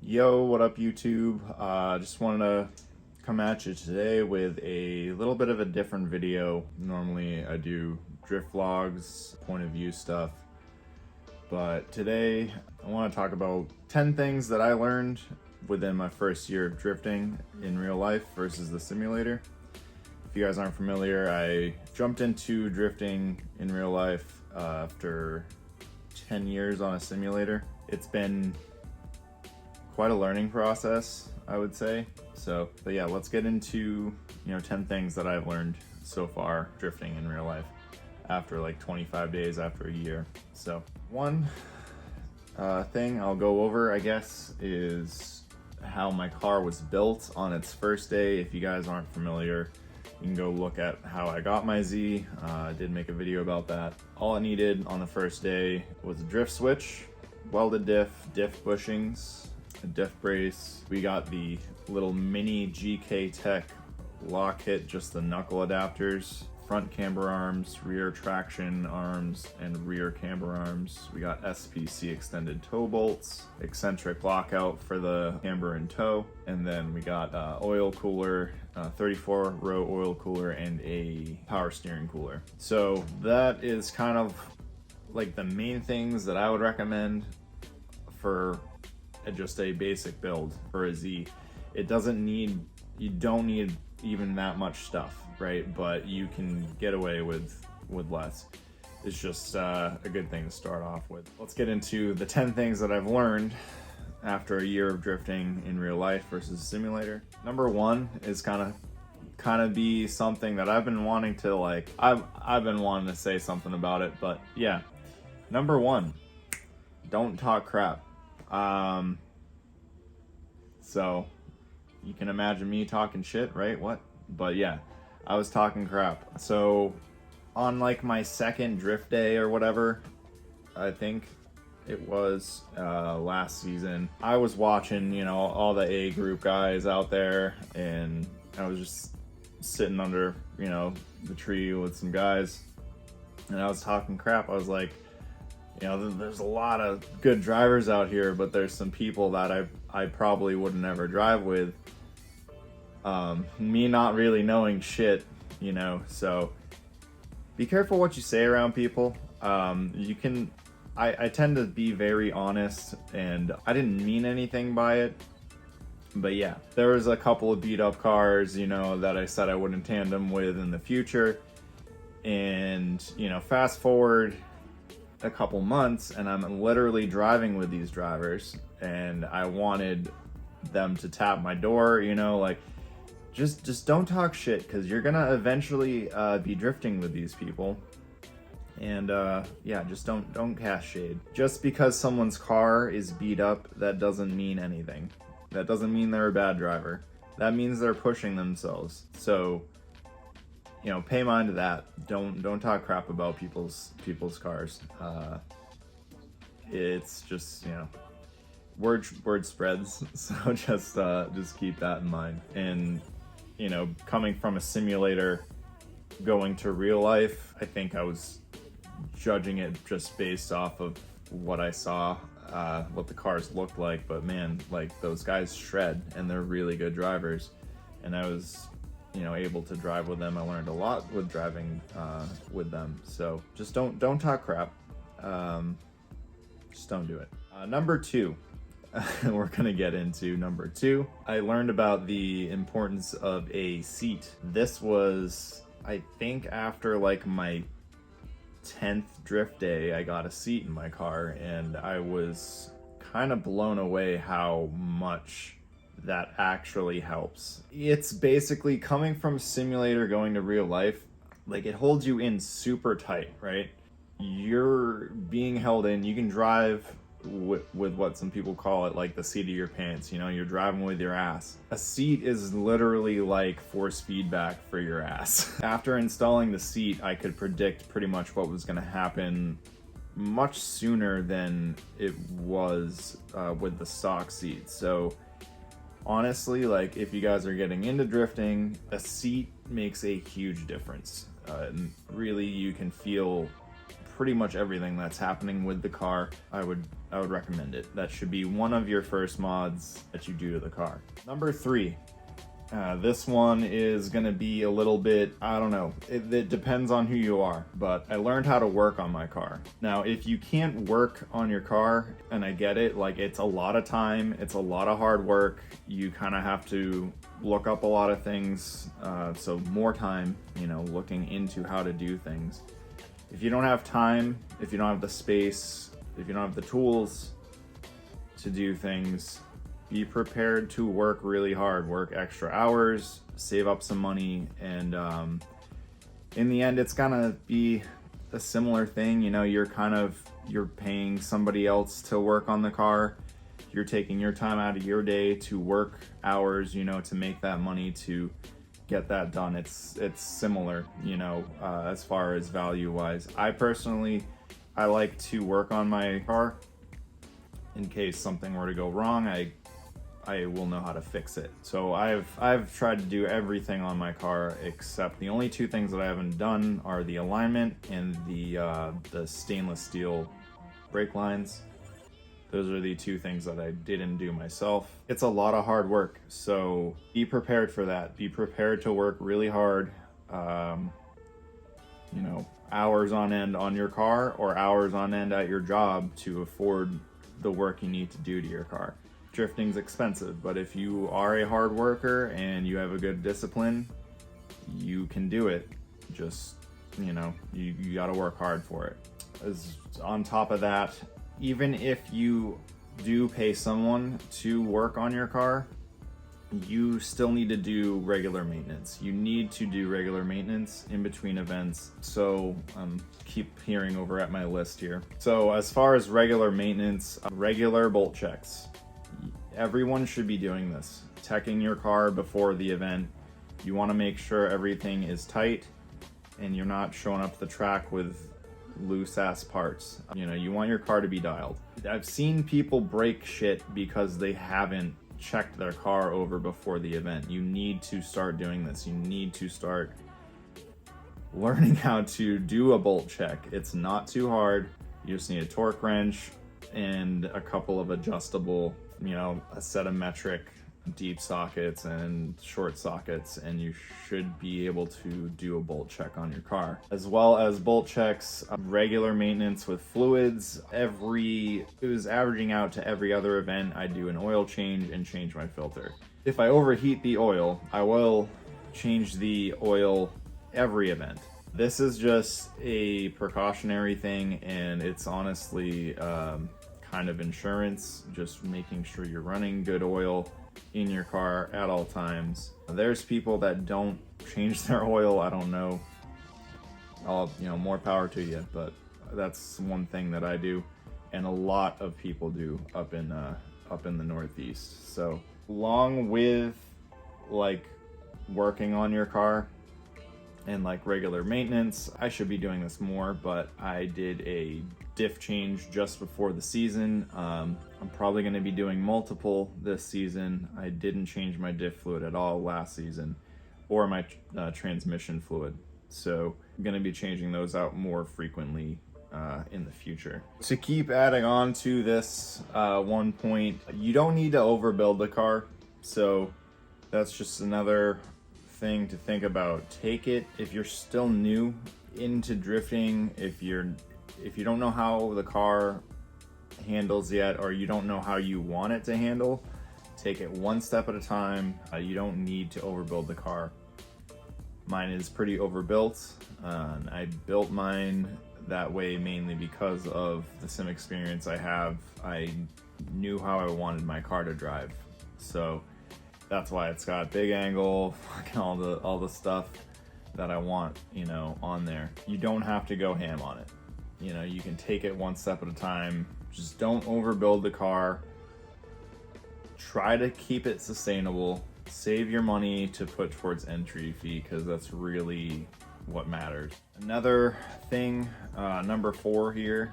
Yo, what up YouTube? Just wanted to come at you today with a little bit of a different video. Normally I do drift vlogs, point of view stuff, but today I want to talk about 10 things that I learned within my first year of drifting in real life versus the simulator. If you guys aren't familiar, I jumped into drifting in real life after 10 years on a simulator. It's been quite a learning process, I would say. But yeah, let's get into 10 things that I've learned so far drifting in real life after like 25 days, after a year. So one thing I'll go over, I guess, is how my car was built on its first day. If you guys aren't familiar, you can go look at how I got my Z. I did make a video about that. All I needed on the first day was a drift switch, welded diff bushings, a diff brace. We got the little mini GK Tech lock kit, just the knuckle adapters, front camber arms, rear traction arms, and rear camber arms. We got SPC extended toe bolts, eccentric lockout for the camber and toe, and then we got oil cooler, 34 row oil cooler, and a power steering cooler. So that is kind of like the main things that I would recommend for just a basic build for a Z. You don't need even that much stuff, right? But you can get away with less. It's just a good thing to start off with. Let's get into the 10 things that I've learned after a year of drifting in real life versus a simulator. Number one is kind of be something that I've been wanting to I've been wanting to say something about it, but yeah. Number one, don't talk crap. So you can imagine me talking shit, right? What? But yeah, I was talking crap. So on like my second drift day or whatever, I think it was last season, I was watching, all the A group guys out there, and I was just sitting under, the tree with some guys, and I was talking crap. I was like, there's a lot of good drivers out here, but there's some people that I probably would never drive with. Me not really knowing shit, so be careful what you say around people. I tend to be very honest, and I didn't mean anything by it. But yeah, there was a couple of beat up cars, that I said I wouldn't tandem with in the future. And, fast forward a couple months and I'm literally driving with these drivers, and I wanted them to tap my door, just don't talk shit, because you're gonna eventually be drifting with these people. And yeah, just don't cast shade. Just because someone's car is beat up, that doesn't mean anything. That doesn't mean they're a bad driver. That means they're pushing themselves. So pay mind to that. Don't talk crap about people's cars. It's just, word spreads. So just keep that in mind. And coming from a simulator going to real life, I think I was judging it just based off of what I saw, what the cars looked like. But man, like, those guys shred, and they're really good drivers. And I was able to drive with them. I learned a lot with driving with them. So just don't talk crap. Just don't do it. Number two, we're gonna get into number two. I learned about the importance of a seat. This was, I think, after like my 10th drift day, I got a seat in my car, and I was kind of blown away how much that actually helps. It's basically coming from simulator going to real life. Like, it holds you in super tight, right? You're being held in. You can drive with what some people call it, like the seat of your pants. You're driving with your ass. A seat is literally like force feedback for your ass. After installing the seat, I could predict pretty much what was going to happen much sooner than it was with the stock seat. So honestly, like, if you guys are getting into drifting, a seat makes a huge difference. Really, you can feel pretty much everything that's happening with the car, I would recommend it. That should be one of your first mods that you do to the car. Number 3. This one is gonna be a little bit, I don't know, it depends on who you are, but I learned how to work on my car. Now, if you can't work on your car, and I get it, like it's a lot of time, it's a lot of hard work, you kind of have to look up a lot of things, so more time, you know, looking into how to do things. If you don't have time, if you don't have the space, if you don't have the tools to do things, be prepared to work really hard, work extra hours, save up some money, and in the end, it's gonna be a similar thing. You know, you're paying somebody else to work on the car. You're taking your time out of your day to work hours, you know, to make that money to get that done. It's similar, you know, as far as value wise. I like to work on my car in case something were to go wrong. I will know how to fix it. So I've tried to do everything on my car, except the only 2 things that I haven't done are the alignment and the stainless steel brake lines. Those are the 2 things that I didn't do myself. It's a lot of hard work, so be prepared for that. Be prepared to work really hard, you know, hours on end on your car or hours on end at your job to afford the work you need to do to your car. Drifting's expensive, but if you are a hard worker and you have a good discipline, you can do it. Just, you know, you gotta work hard for it. On top of that, even if you do pay someone to work on your car, you still need to do regular maintenance. You need to do regular maintenance in between events. So keep hearing over at my list here. So as far as regular maintenance, regular bolt checks. Everyone should be doing this. Checking your car before the event. You want to make sure everything is tight and you're not showing up the track with loose ass parts. You know, you want your car to be dialed. I've seen people break shit because they haven't checked their car over before the event. You need to start doing this. You need to start learning how to do a bolt check. It's not too hard. You just need a torque wrench and a couple of adjustable, you know, a set of metric deep sockets and short sockets, and you should be able to do a bolt check on your car. As well as bolt checks, regular maintenance with fluids. It was averaging out to every other event, I do an oil change and change my filter. If I overheat the oil, I will change the oil every event. This is just a precautionary thing, and it's honestly kind of insurance, just making sure you're running good oil in your car at all times. There's people that don't change their oil. I don't know. More power to you, but that's one thing that I do, and a lot of people do up in the Northeast. So along with like working on your car and like regular maintenance, I should be doing this more, but I did a diff change just before the season. I'm probably going to be doing multiple this season. I didn't change my diff fluid at all last season, or my transmission fluid. So I'm going to be changing those out more frequently in the future. To keep adding on to this one point, you don't need to overbuild the car. So that's just another thing to think about. Take it, if you're still new into drifting, if you don't know how the car handles yet, or you don't know how you want it to handle, take it one step at a time. You don't need to overbuild the car. Mine is pretty overbuilt. I built mine that way mainly because of the sim experience I have. I knew how I wanted my car to drive, so that's why it's got big angle, all the stuff that I want, on there. You don't have to go ham on it. You can take it one step at a time. Just don't overbuild the car. Try to keep it sustainable. Save your money to put towards entry fee, because that's really what matters. Another thing, number 4 here,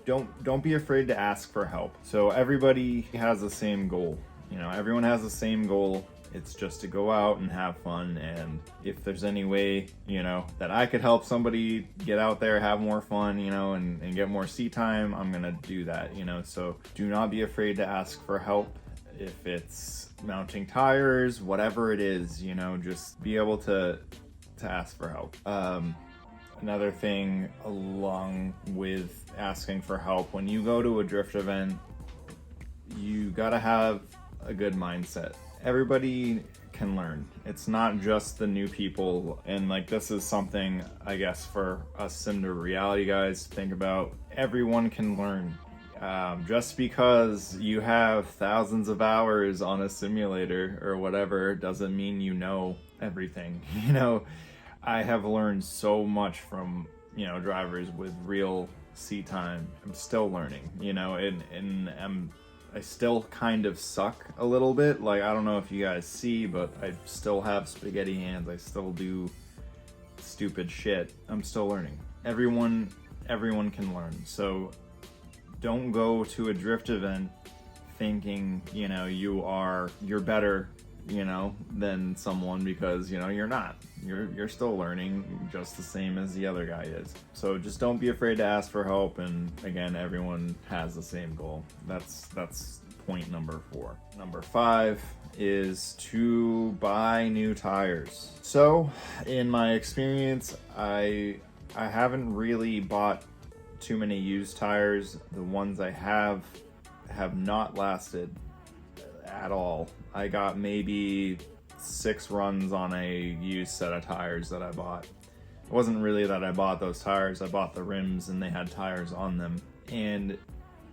don't be afraid to ask for help. So everybody has the same goal. Everyone has the same goal It's just to go out and have fun. And if there's any way, that I could help somebody get out there, have more fun, and get more seat time, I'm gonna do that, So do not be afraid to ask for help. If it's mounting tires, whatever it is, just be able to ask for help. Another thing along with asking for help, when you go to a drift event, you gotta have a good mindset. Everybody can learn. It's not just the new people. And this is something, I guess, for us Cinder Reality guys to think about. Everyone can learn. Just because you have thousands of hours on a simulator or whatever doesn't mean you know everything. I have learned so much from, drivers with real seat time. I'm still learning, and I still kind of suck a little bit. I don't know if you guys see, but I still have spaghetti hands. I still do stupid shit. I'm still learning. Everyone can learn. So don't go to a drift event thinking, you're better, than someone, because, you're not. You're still learning just the same as the other guy is. So just don't be afraid to ask for help. And again, everyone has the same goal. That's point number 4. Number 5 is to buy new tires. So in my experience, I haven't really bought too many used tires. The ones I have not lasted at all. I got maybe 6 runs on a used set of tires that I bought. It wasn't really that I bought those tires, I bought the rims and they had tires on them. And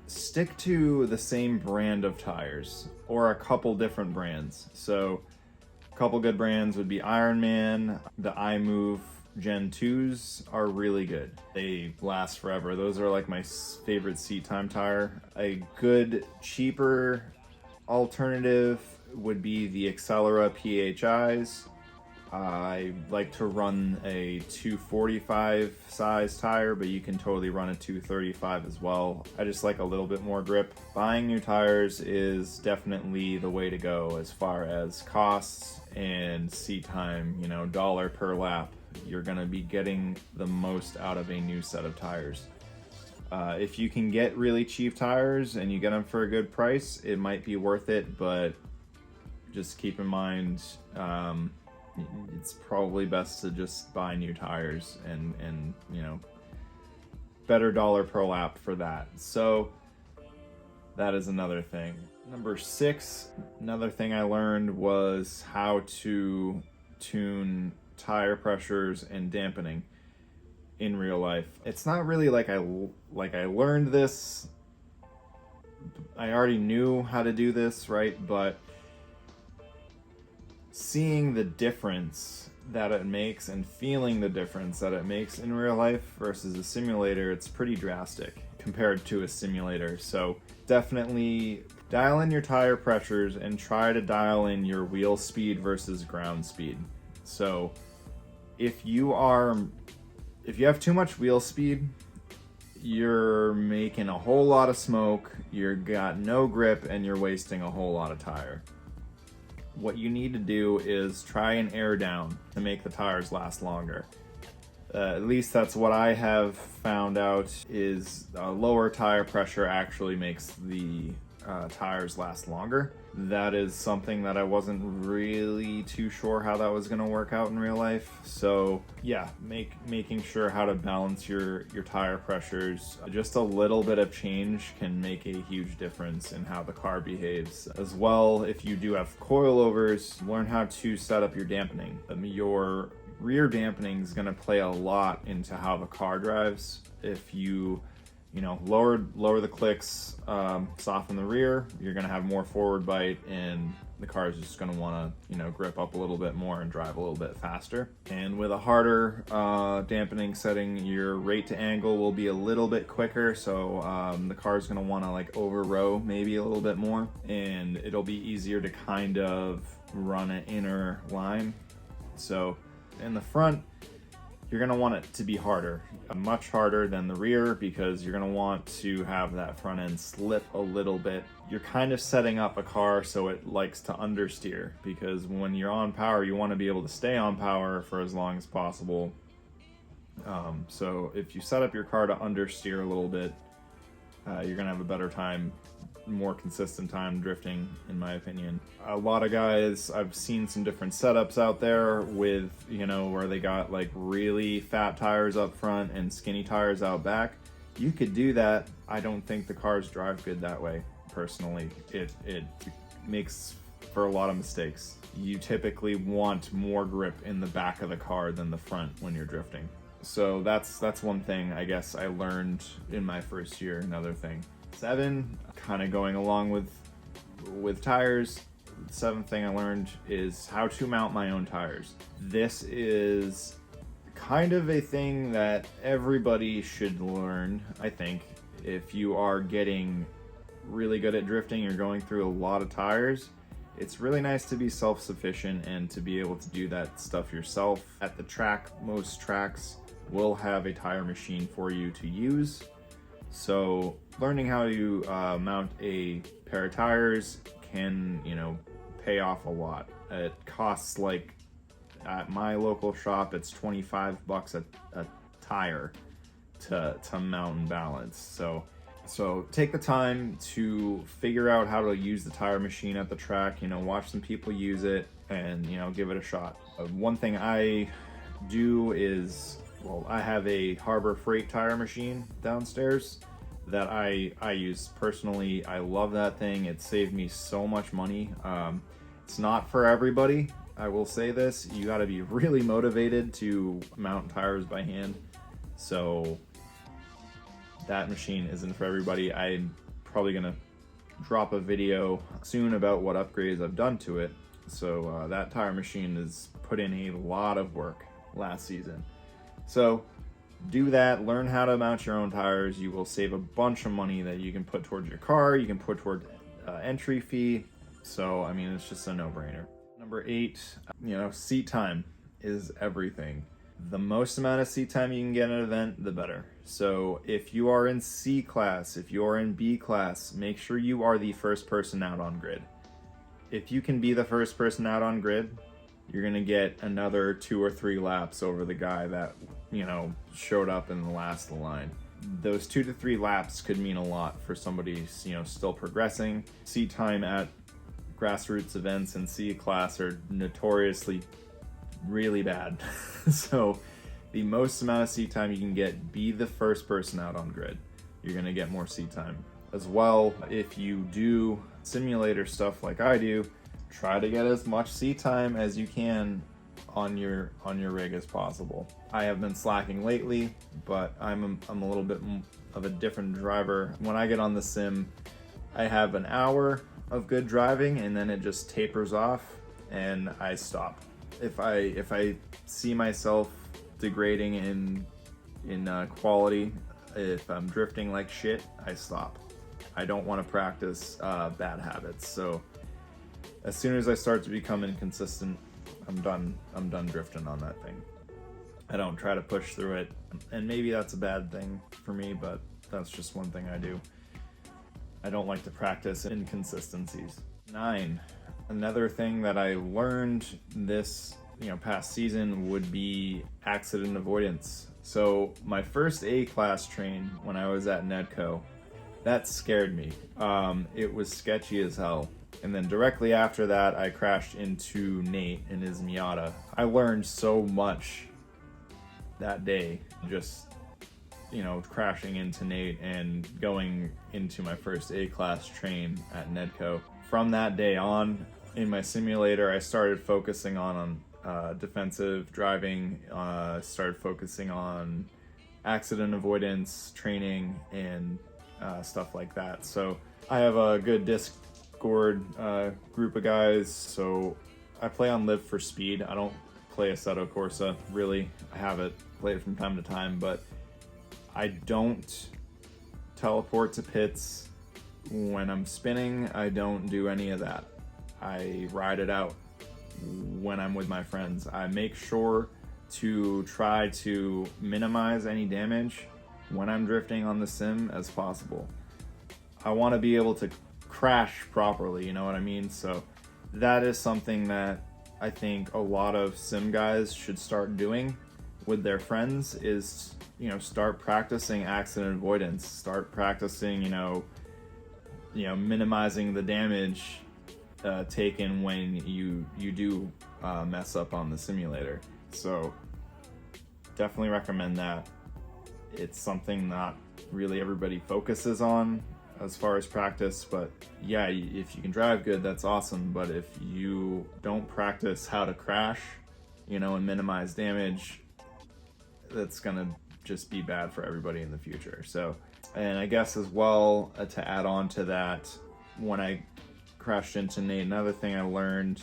stick to the same brand of tires, or a couple different brands. So a couple good brands would be Ironman. The iMove Gen 2s are really good. They last forever. Those are my favorite seat time tire. A good, cheaper alternative would be the Accelera PHIs. I like to run a 245 size tire, but you can totally run a 235 as well. I just like a little bit more grip. Buying new tires is definitely the way to go as far as costs and seat time, dollar per lap. You're gonna be getting the most out of a new set of tires. If you can get really cheap tires and you get them for a good price, it might be worth it, but just keep in mind, it's probably best to just buy new tires and better dollar per lap for that. So that is another thing. Number 6, another thing I learned was how to tune tire pressures and dampening in real life. It's not really I learned this. I already knew how to do this, right? But seeing the difference that it makes and feeling the difference that it makes in real life versus a simulator, it's pretty drastic compared to a simulator. So definitely dial in your tire pressures and try to dial in your wheel speed versus ground speed. So if you have too much wheel speed, you're making a whole lot of smoke, you've got no grip, and you're wasting a whole lot of tire. What you need to do is try and air down to make the tires last longer. At least that's what I have found out, is lower tire pressure actually makes the tires last longer. That is something that I wasn't really too sure how that was going to work out in real life. So yeah, making sure how to balance your tire pressures. Just a little bit of change can make a huge difference in how the car behaves. As well, if you do have coilovers, learn how to set up your dampening. Your rear dampening is going to play a lot into how the car drives. If you lower the clicks, soften the rear, you're going to have more forward bite, and the car is just going to want to, grip up a little bit more and drive a little bit faster. And with a harder dampening setting, your rate to angle will be a little bit quicker, so the car is going to want to over row maybe a little bit more, and it'll be easier to kind of run an inner line. So in the front, you're gonna want it to be harder, much harder than the rear, because you're gonna want to have that front end slip a little bit. You're kind of setting up a car so it likes to understeer, because when you're on power, you want to be able to stay on power for as long as possible. So if you set up your car to understeer a little bit, you're gonna have a better time, more consistent time drifting, in my opinion. A lot of guys, I've seen some different setups out there with, you know, where they got like really fat tires up front and skinny tires out back. You could do that. I don't think the cars drive good that way, personally. It makes for a lot of mistakes. You typically want more grip in the back of the car than the front when you're drifting. So that's one thing I guess I learned in my first year. Another thing. 7, kind of going along with tires. The 7th thing I learned is how to mount my own tires. This is kind of a thing that everybody should learn, I think. If you are getting really good at drifting, you're going through a lot of tires, it's really nice to be self-sufficient and to be able to do that stuff yourself. At the track, most tracks will have a tire machine for you to use. So learning how to mount a pair of tires can, you know, pay off a lot. It costs, like, at my local shop, it's $25 a tire to mount and balance. So take the time to figure out how to use the tire machine at the track, you know, watch some people use it and, you know, give it a shot. One thing I do is, well, I have a Harbor Freight tire machine downstairs that I use personally. I love that thing. It saved me so much money. It's not for everybody. I will say this, you got to be really motivated to mount tires by hand. So that machine isn't for everybody. I'm probably gonna drop a video soon about what upgrades I've done to it. So that tire machine has put in a lot of work last season. So do that, learn how to mount your own tires. You will save a bunch of money that you can put towards your car, you can put toward entry fee. So, I mean, it's just a no-brainer. Number 8, you know, seat time is everything. The most amount of seat time you can get in an event, the better. So if you are in C class, if you are in B class, make sure you are the first person out on grid. If you can be the first person out on grid, you're gonna get another 2 or 3 laps over the guy that, you know, showed up in the last line. Those 2 to 3 laps could mean a lot for somebody, you know, still progressing. Seat time at grassroots events in C class are notoriously really bad. So the most amount of seat time you can get, be the first person out on grid. You're gonna get more seat time. As well, if you do simulator stuff like I do, try to get as much seat time as you can on your rig as possible. I have been slacking lately, but I'm a little bit of a different driver. When I get on the sim, I have an hour of good driving and then it just tapers off and I stop. If I see myself degrading in quality, if I'm drifting like shit, I stop. I don't want to practice bad habits. So as soon as I start to become inconsistent, I'm done drifting on that thing. I don't try to push through it, and maybe that's a bad thing for me, but that's just one thing I do. I don't like to practice inconsistencies. 9, another thing that I learned this, you know, past season would be accident avoidance. So my first A-class train when I was at Nedco, that scared me. It was sketchy as hell. And then directly after that, I crashed into Nate in his Miata. I learned so much that day, just, you know, crashing into Nate and going into my first A-class train at Nedco. From that day on, in my simulator, I started focusing on defensive driving, started focusing on accident avoidance training and stuff like that. So I have a good Discord group of guys, so I play on Live for Speed. I don't play Assetto Corsa, really. I have it, play it from time to time, but I don't teleport to pits when I'm spinning. I don't do any of that. I ride it out when I'm with my friends. I make sure to try to minimize any damage when I'm drifting on the sim as possible. I want to be able to crash properly, you know what I mean? So that is something that I think a lot of sim guys should start doing with their friends, is, you know, start practicing accident avoidance, start practicing, you know, minimizing the damage taken when you do mess up on the simulator. So definitely recommend that. It's something not really everybody focuses on as far as practice, but yeah, if you can drive good, that's awesome. But if you don't practice how to crash, you know, and minimize damage, that's gonna just be bad for everybody in the future. So, and I guess as well, to add on to that, when I crashed into Nate, another thing I learned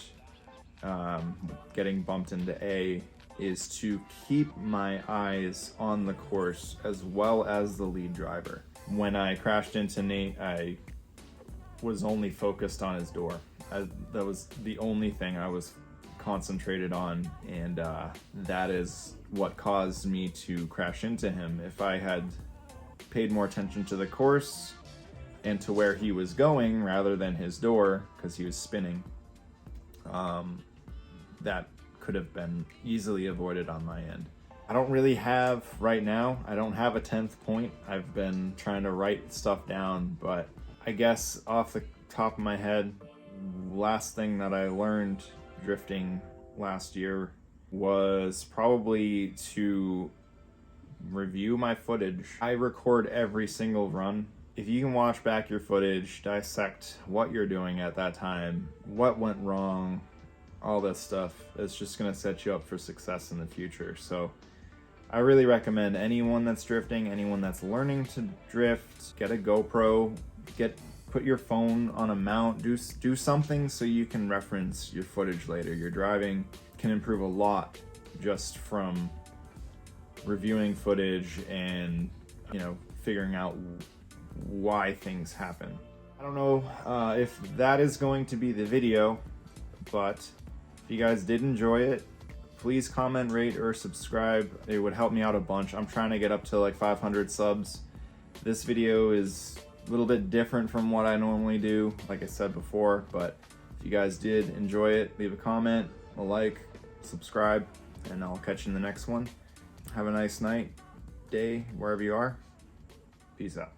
getting bumped into A is to keep my eyes on the course as well as the lead driver. When I crashed into Nate, I was only focused on his door. That was the only thing I was concentrated on, and that is what caused me to crash into him. If I had paid more attention to the course and to where he was going rather than his door, because he was spinning, that could have been easily avoided on my end. I don't really have, right now, I don't have a 10th point. I've been trying to write stuff down, but I guess off the top of my head, last thing that I learned drifting last year was probably to review my footage. I record every single run. If you can watch back your footage, dissect what you're doing at that time, what went wrong, all this stuff, it's just gonna set you up for success in the future. So I really recommend anyone that's drifting, anyone that's learning to drift, get a GoPro, put your phone on a mount, do something so you can reference your footage later. Your driving can improve a lot just from reviewing footage and, you know, figuring out why things happen. I don't know if that is going to be the video, but if you guys did enjoy it, please comment, rate, or subscribe. It would help me out a bunch. I'm trying to get up to like 500 subs. This video is a little bit different from what I normally do, like I said before, but if you guys did enjoy it, leave a comment, a like, subscribe, and I'll catch you in the next one. Have a nice night, day, wherever you are. Peace out.